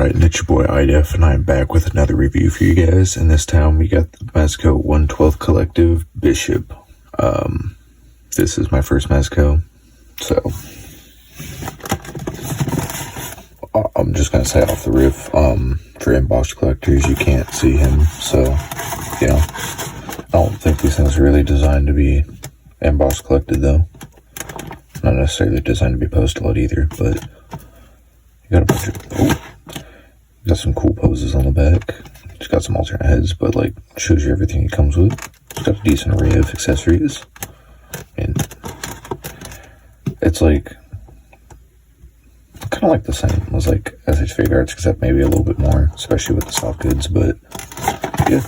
Alright, and it's your boy IDEF, and I'm back with another review for you guys, and this time we got the Mezco 1/12 Collective Bishop. This is my first Mezco, so I'm just gonna say off the rip, for embossed collectors, you can't see him, so, you know, I don't think these things are really designed to be embossed collected, though. Not necessarily designed to be postal either, but you got a bunch of, got some cool poses on the back. It's got some alternate heads, but like shows you everything it comes with. It's got a decent array of accessories, and it's like kind of like the same as like SH Figuarts, except maybe a little bit more, especially with the soft goods. But yeah,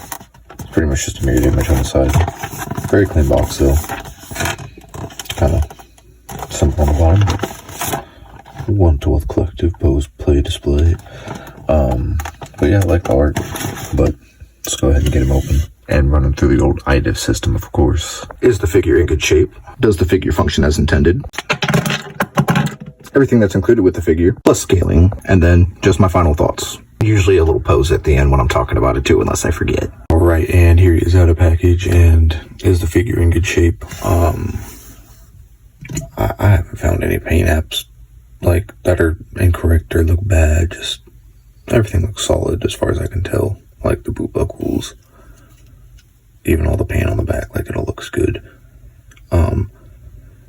it's pretty much just a mirrored image on the side. Very clean box though. Kind of simple on the bottom. 1/12 Collective pose play display. But yeah, I like the art, but let's go ahead and get him open and run him through the old IDEF system, of course. Is the figure in good shape? Does the figure function as intended? Everything that's included with the figure, plus scaling, and then just my final thoughts. Usually a little pose at the end when I'm talking about it too, unless I forget. Alright, and here he is out of package, and is the figure in good shape? I haven't found any paint apps like that are incorrect or look bad. Just everything looks solid as far as I can tell. Like the boot buckles, even all the paint on the back, like it all looks good.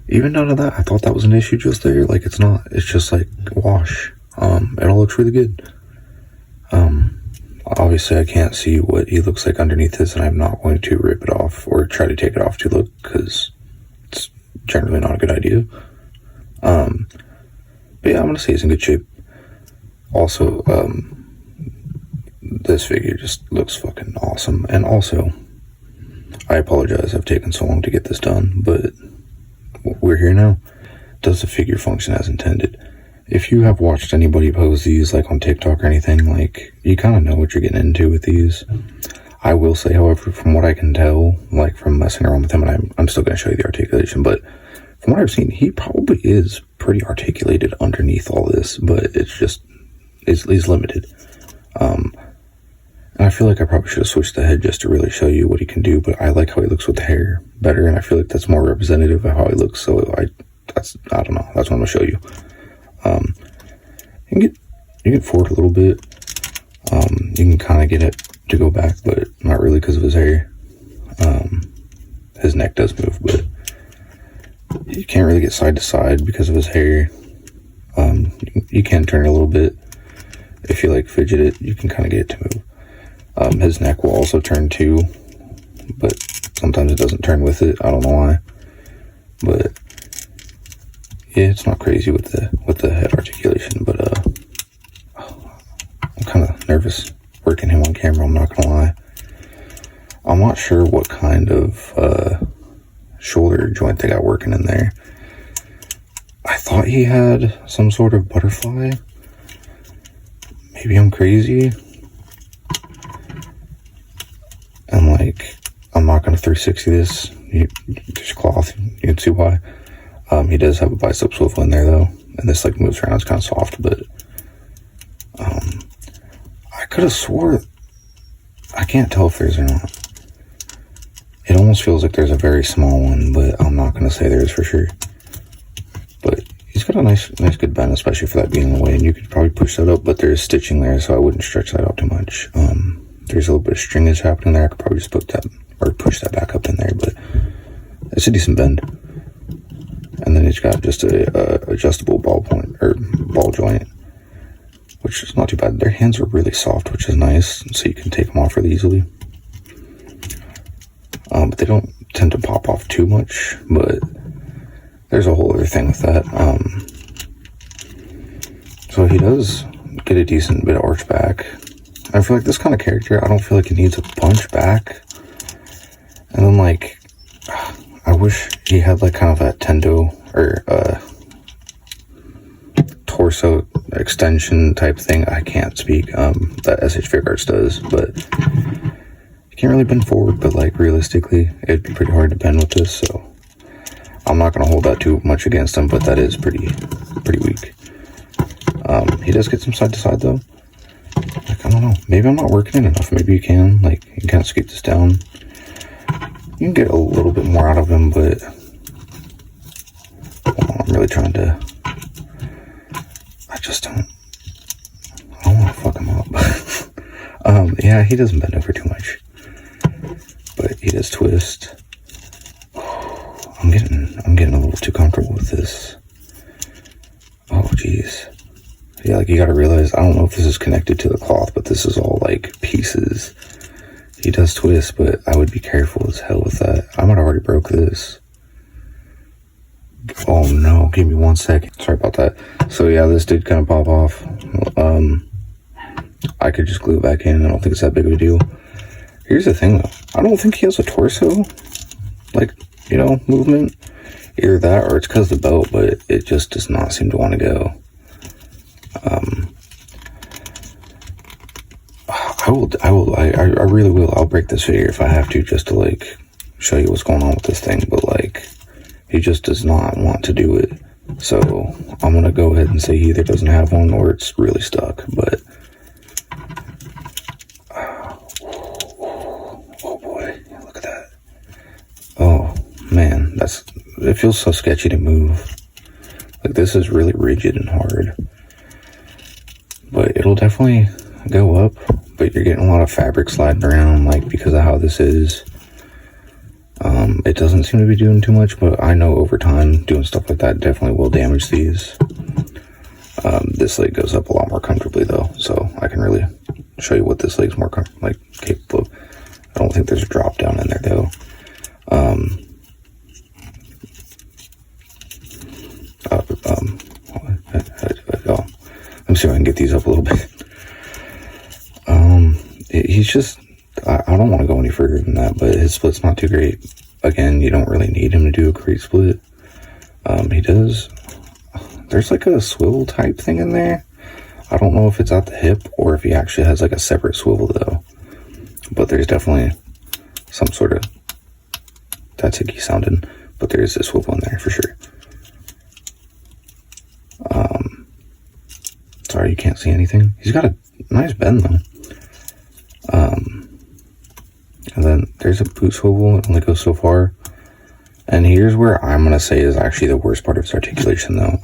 Even none of that, I thought that was an issue just there. Like it's not, it's just like wash. It all looks really good. Obviously I can't see what he looks like underneath this, and I'm not going to rip it off or try to take it off to look, because it's generally not a good idea. But yeah, I'm gonna say he's in good shape. Also, this figure just looks fucking awesome. And also, I apologize I've taken so long to get this done, but we're here now. Does the figure function as intended? If you have watched anybody pose these, like on TikTok or anything, like, you kind of know what you're getting into with these. I will say, however, from what I can tell, like from messing around with him, and I'm still gonna show you the articulation, but from what I've seen, he probably is pretty articulated underneath all this, but it's just, he's limited. And I feel like I probably should have switched the head just to really show you what he can do, but I like how he looks with the hair better, and I feel like that's more representative of how he looks, so I don't know, that's what I'm gonna show you. You can get forward a little bit. You can kind of get it to go back, but not really because of his hair. His neck does move, but you can't really get side to side because of his hair. You can turn it a little bit. If you like fidget it, you can kind of get it to move. His neck will also turn too, but sometimes it doesn't turn with it. I don't know why, but yeah, it's not crazy with the head articulation. But I'm kind of nervous working him on camera, I'm not gonna lie. I'm not sure what kind of shoulder joint they got working in there. I thought he had some sort of butterfly. Maybe I'm crazy. And like, I'm not gonna 360 this. There's cloth, you can see why. He does have a bicep swivel in there though, and this like moves around, it's kind of soft, but I could have swore, I can't tell if there's or not. It almost feels like there's a very small one, but I'm not going to say there is for sure. But he's got a nice good bend, especially for that being in the way, and you could probably push that up, but there's stitching there, so I wouldn't stretch that out too much. There's a little bit of stringage happening there. I could probably just put that, or push that back up in there, but it's a decent bend. And then it's got just a adjustable ball point, or ball joint, which is not too bad. Their hands are really soft, which is nice, so you can take them off really easily. But they don't tend to pop off too much, but there's a whole other thing with that. So he does get a decent bit of arch back. I feel like this kind of character, I don't feel like he needs a bunch back. And then like, I wish he had like kind of that tendo or torso extension type thing. I can't speak, that SH Figuarts does, but you can't really bend forward, but like realistically, it'd be pretty hard to bend with this, so I'm not going to hold that too much against him, but that is pretty weak. He does get some side to side though. Like, I don't know. Maybe I'm not working it enough. Maybe you can. Like, you can kind of scoop this down. You can get a little bit more out of him, but I'm really trying to. I just don't. I don't want to fuck him up. Yeah, he doesn't bend over too much, but he does twist. I'm getting a little too comfortable with this. Oh, jeez. Yeah, like, you gotta realize, I don't know if this is connected to the cloth, but this is all, like, pieces. He does twist, but I would be careful as hell with that. I might have already broke this. Oh, no. Give me 1 second. Sorry about that. So, yeah, this did kind of pop off. I could just glue it back in. I don't think it's that big of a deal. Here's the thing, though. I don't think he has a torso, like, you know, movement. Either that or it's because of the belt, but it just does not seem to want to go. I really will. I'll break this figure if I have to, just to, like, show you what's going on with this thing, but, like, he just does not want to do it. So I'm gonna go ahead and say he either doesn't have one or it's really stuck. But oh boy, look at that. Oh man, it feels so sketchy to move. Like, this is really rigid and hard, but it'll definitely go up. But you're getting a lot of fabric sliding around, like, because of how this is. It doesn't seem to be doing too much, but I know over time doing stuff like that definitely will damage these. This leg goes up a lot more comfortably though, so I can really show you what this leg's more capable of. I don't think there's a drop down in there though. Let me see if I can get these up a little bit. He's just, I don't want to go any further than that, but his split's not too great. Again, you don't really need him to do a great split. He does, there's like a swivel type thing in there. I don't know if it's at the hip or if he actually has like a separate swivel though. But there's definitely some sort of, that's icky sounding, but there is a swivel in there for sure. Sorry, you can't see anything. He's got a nice bend though. And then there's a boot swivel. It only goes so far. And here's where I'm going to say is actually the worst part of his articulation though.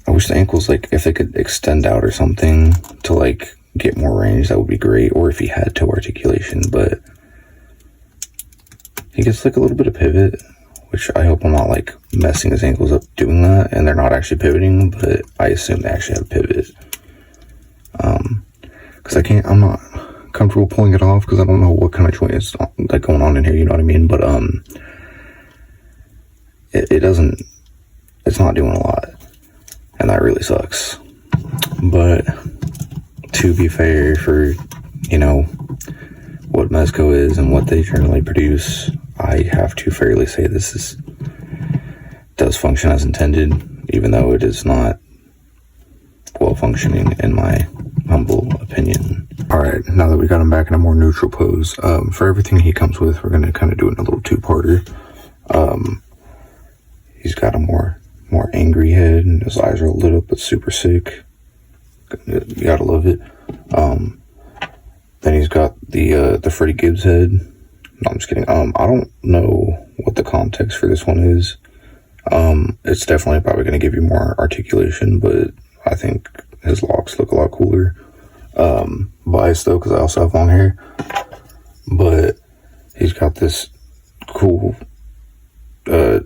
I wish the ankles, like, if they could extend out or something to, like, get more range, that would be great. Or if he had toe articulation, but he gets, like, a little bit of pivot, which I hope I'm not, like, messing his ankles up doing that. And they're not actually pivoting, but I assume they actually have pivot. Because I'm not comfortable pulling it off because I don't know what kind of joint is, like, going on in here, you know what I mean? But it's not doing a lot, and that really sucks. But to be fair, for, you know, what Mezco is and what they generally produce, I have to fairly say this does function as intended, even though it is not well functioning in my humble opinion. Alright, now that we got him back in a more neutral pose, for everything he comes with, we're going to kind of do it in a little two-parter. He's got a more angry head, and his eyes are lit up but super sick. You gotta love it. Then he's got the Freddie Gibbs head. No, I'm just kidding. I don't know what the context for this one is. It's definitely probably going to give you more articulation, but I think his locks look a lot cooler. Biased though, because I also have long hair. But he's got this cool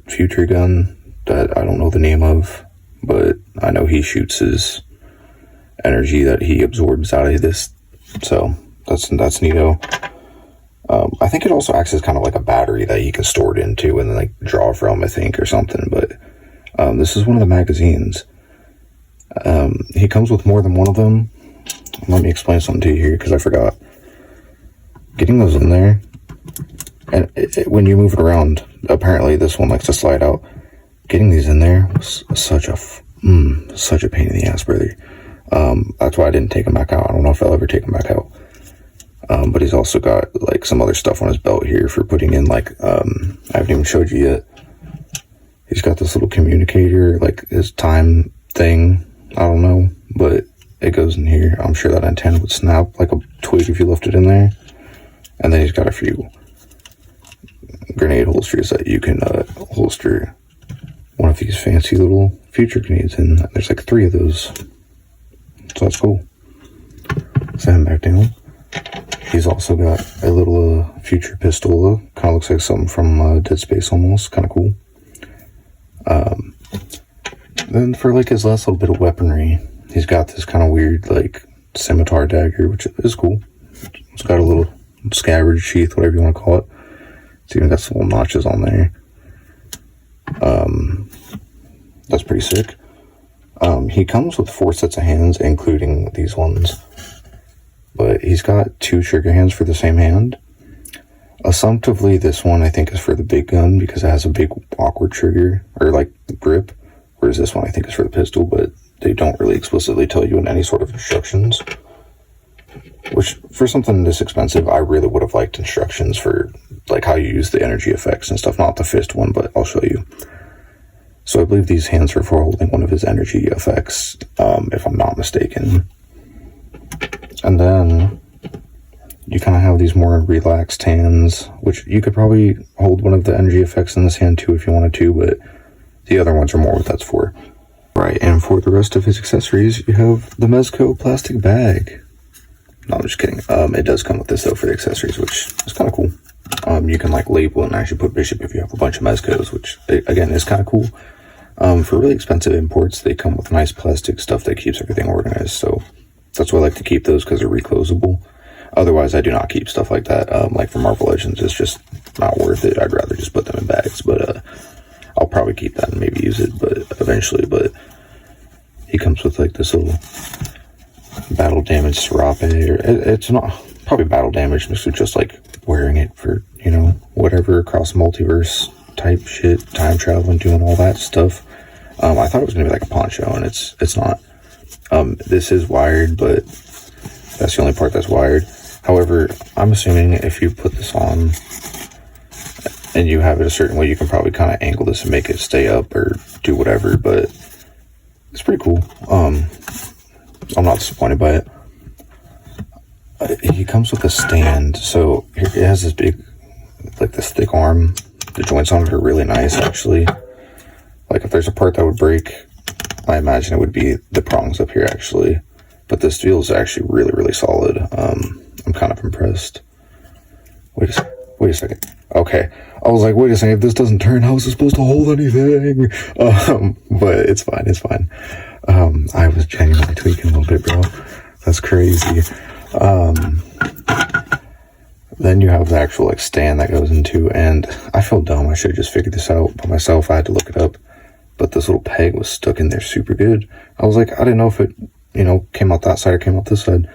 future gun that I don't know the name of, but I know he shoots his energy that he absorbs out of this, so that's neato. I think it also acts as kind of like a battery that you can store it into and then, like, draw from, I think, or something. But this is one of the magazines. He comes with more than one of them. Let me explain something to you here, because I forgot. Getting those in there, and when you move it around, apparently this one likes to slide out. Getting these in there was such a pain in the ass, brother. That's why I didn't take them back out. I don't know if I'll ever take them back out. But he's also got, like, some other stuff on his belt here for putting in, like, I haven't even showed you yet. He's got this little communicator, like his time thing. I don't know, but it goes in here. I'm sure that antenna would snap like a twig if you left it in there. And then he's got a few grenade holsters that you can holster one of these fancy little future grenades in. There's like 3 of those, so that's cool. Set him back down. He's also got a little future pistol. Kind of looks like something from Dead Space almost. Kind of cool. Then for like his last little bit of weaponry, he's got this kind of weird like scimitar dagger, which is cool. It's got a little scabbard sheath, whatever you want to call it. It's even got some little notches on there. That's pretty sick. He comes with 4 sets of hands, including these ones. But he's got 2 trigger hands for the same hand. Assumptively, this one I think is for the big gun because it has a big awkward trigger, or like grip. Whereas this one I think is for the pistol, but they don't really explicitly tell you in any sort of instructions. Which, for something this expensive, I really would have liked instructions for like how you use the energy effects and stuff. Not the fist one, but I'll show you. So I believe these hands are for holding one of his energy effects, if I'm not mistaken. And then you kind of have these more relaxed hands, which you could probably hold one of the energy effects in this hand too if you wanted to, but the other ones are more what that's for. Right, and for the rest of his accessories, you have the Mezco plastic bag. No, I'm just kidding. It does come with this though for the accessories, which is kind of cool. You can like label and actually put Bishop if you have a bunch of Mezcos, which again is kind of cool. For really expensive imports, they come with nice plastic stuff that keeps everything organized, so that's why I like to keep those because they're reclosable. Otherwise, I do not keep stuff like that. Like for Marvel Legends, it's just not worth it. I'd rather just put them in bags, but I'll probably keep that and maybe use it, but eventually. But he comes with like this little battle damage serape, or it's not probably battle damage, mixed with just like wearing it for, you know, whatever, across multiverse type shit, time traveling, doing all that stuff. I thought it was gonna be like a poncho, and it's not. This is wired, but that's the only part that's wired. However, I'm assuming if you put this on and you have it a certain way, you can probably kind of angle this and make it stay up or do whatever, but it's pretty cool. I'm not disappointed by it. He comes with a stand, so it has this big, like this thick arm. The joints on it are really nice, actually. Like if there's a part that would break, I imagine it would be the prongs up here, actually. But this feels actually really, really solid. I'm kind of impressed. Wait a second. Okay. I was like, wait a second, if this doesn't turn, how is it supposed to hold anything? But it's fine, it's fine. I was genuinely tweaking a little bit, bro. That's crazy. Then you have the actual like stand that goes into, and I feel dumb. I should have just figured this out by myself. I had to look it up. But this little peg was stuck in there super good. I was like, I didn't know if it, you know, came out that side or came out this side.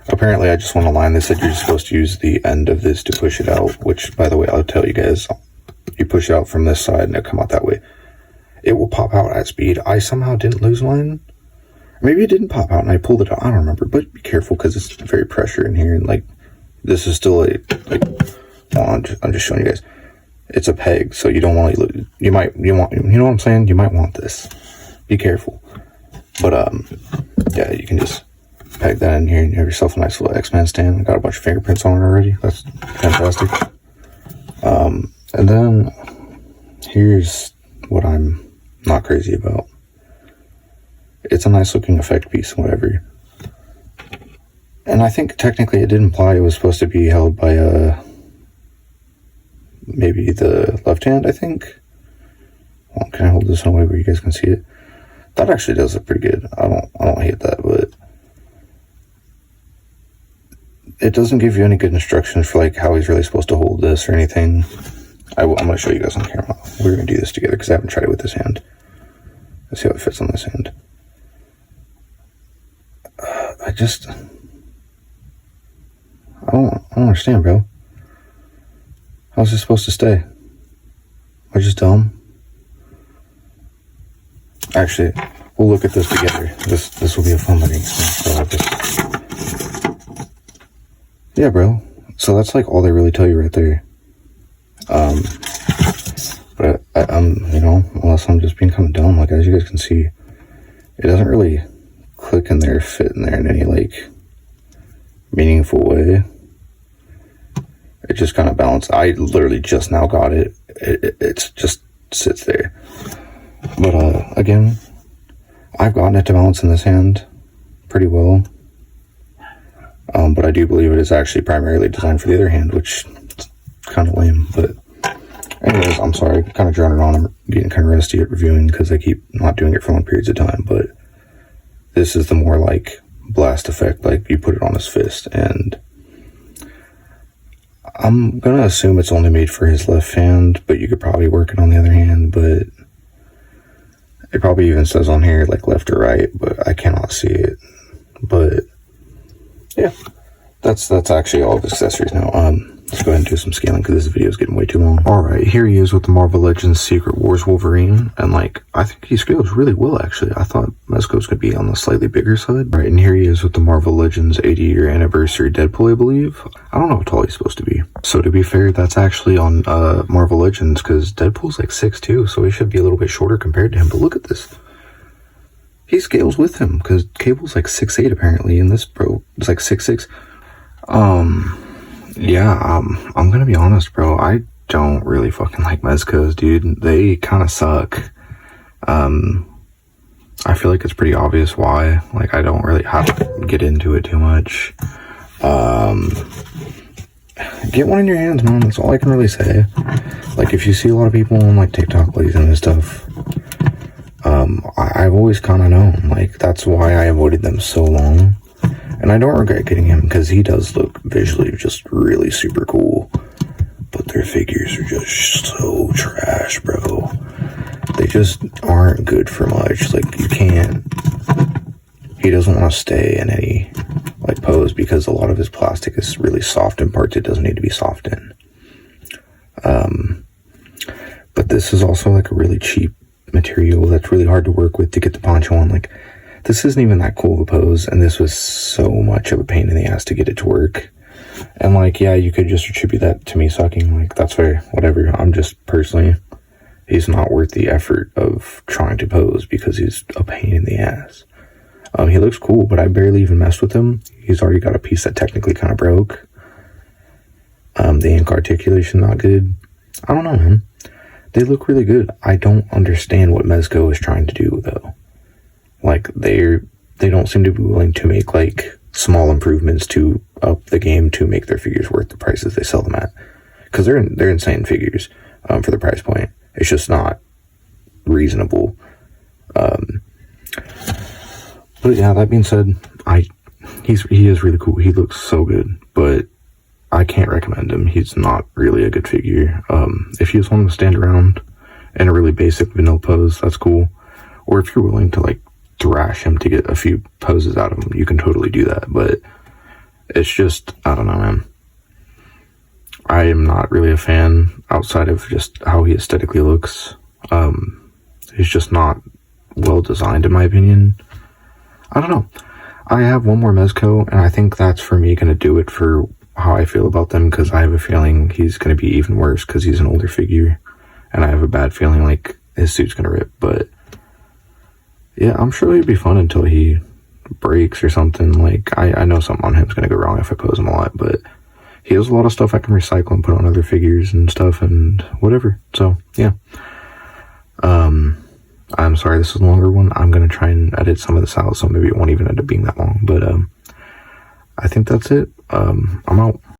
Apparently, I just went online. They said you're supposed to use the end of this to push it out, which, by the way, I'll tell you guys, you push it out from this side and it'll come out that way. It will pop out at speed. I somehow didn't lose mine. Maybe it didn't pop out and I pulled it out. I don't remember, but be careful because it's very pressure in here. And like, this is still I'm just showing you guys. It's a peg, so you don't want to, you know what I'm saying? You might want this. Be careful. But, yeah, you can just peg that in here and you have yourself a nice little X-Men stand. Got a bunch of fingerprints on it already. That's fantastic. And then here's what I'm not crazy about. It's a nice looking effect piece, whatever. And I think technically it did imply it was supposed to be held by maybe the left hand, I think. Well, can I hold this in a way where you guys can see it? That actually does look pretty good. I don't hate that, but it doesn't give you any good instructions for like how he's really supposed to hold this or anything. I'm going to show you guys on camera. We're going to do this together because I haven't tried it with this hand. Let's see how it fits on this hand. I don't understand, bro. How's this supposed to stay? Am I just dumb? Actually, we'll look at this together. This will be a fun learning experience. Yeah, bro. So that's like all they really tell you right there. But I'm, you know, unless I'm just being kind of dumb, like as you guys can see, it doesn't really click in there, fit in there in any like meaningful way. It just kind of balanced. I literally just now got it. It just sits there. But again, I've gotten it to balance in this hand pretty well. But I do believe it is actually primarily designed for the other hand, which is kind of lame. But anyways, I'm sorry, kind of droning on. I'm getting kind of rusty at reviewing because I keep not doing it for long periods of time. But this is the more like blast effect, like you put it on his fist. And I'm gonna assume it's only made for his left hand, but you could probably work it on the other hand. But it probably even says on here like left or right, but I cannot see it. But yeah, that's actually all the accessories now. Let's go ahead and do some scaling because this video is getting way too long. Alright, here he is with the Marvel Legends Secret Wars Wolverine. And like, I think he scales really well actually. I thought Mezco's gonna be on the slightly bigger side. Right, and here he is with the Marvel Legends 80-year anniversary Deadpool, I believe. I don't know how tall he's supposed to be. So to be fair, that's actually on Marvel Legends because Deadpool's like 6'2", so he should be a little bit shorter compared to him. But look at this. He scales with him because Cable's like 6'8" apparently, and this bro is like 6'6". Yeah, I'm gonna be honest, bro. I don't really fucking like Mezcos, dude. They kind of suck. I feel like it's pretty obvious why. Like, I don't really have to get into it too much. Get one in your hands, man. That's all I can really say. Like, if you see a lot of people on like TikTok blazing and stuff, I've always kind of known. Like, that's why I avoided them so long. And I don't regret getting him because he does look visually just really super cool. But their figures are just so trash, bro. They just aren't good for much. Like, you can't... He doesn't want to stay in any, like, pose because a lot of his plastic is really soft in parts it doesn't need to be soft in. But this is also, like, a really cheap material that's really hard to work with to get the poncho on. Like, this isn't even that cool of a pose, and this was so much of a pain in the ass to get it to work. And like, yeah, you could just attribute that to me sucking. Like, that's fair, whatever. I'm just personally, he's not worth the effort of trying to pose because he's a pain in the ass. He looks cool, but I barely even messed with him. He's already got a piece that technically kind of broke. The ink articulation not good. I don't know, man. They look really good. I don't understand what Mezco is trying to do though. Like, they don't seem to be willing to make, like, small improvements to up the game to make their figures worth the prices they sell them at. Because they're insane figures for the price point. It's just not reasonable. But yeah, that being said, he is really cool. He looks so good, but I can't recommend him. He's not really a good figure. If you just want him to stand around in a really basic vanilla pose, that's cool. Or if you're willing to, like, thrash him to get a few poses out of him, you can totally do that. But it's just, I don't know, man. I am not really a fan outside of just how he aesthetically looks. He's just not well designed in my opinion. I don't know. I have one more Mezco, and I think that's for me gonna do it for how I feel about them, because I have a feeling he's gonna be even worse because he's an older figure, and I have a bad feeling like his suit's gonna rip. But yeah, I'm sure it'd be fun until he breaks or something. Like, I know something on him's gonna go wrong if I pose him a lot, but he has a lot of stuff I can recycle and put on other figures and stuff and whatever. So, yeah. I'm sorry this is a longer one. I'm gonna try and edit some of this out, so maybe it won't even end up being that long. But, I think that's it. I'm out.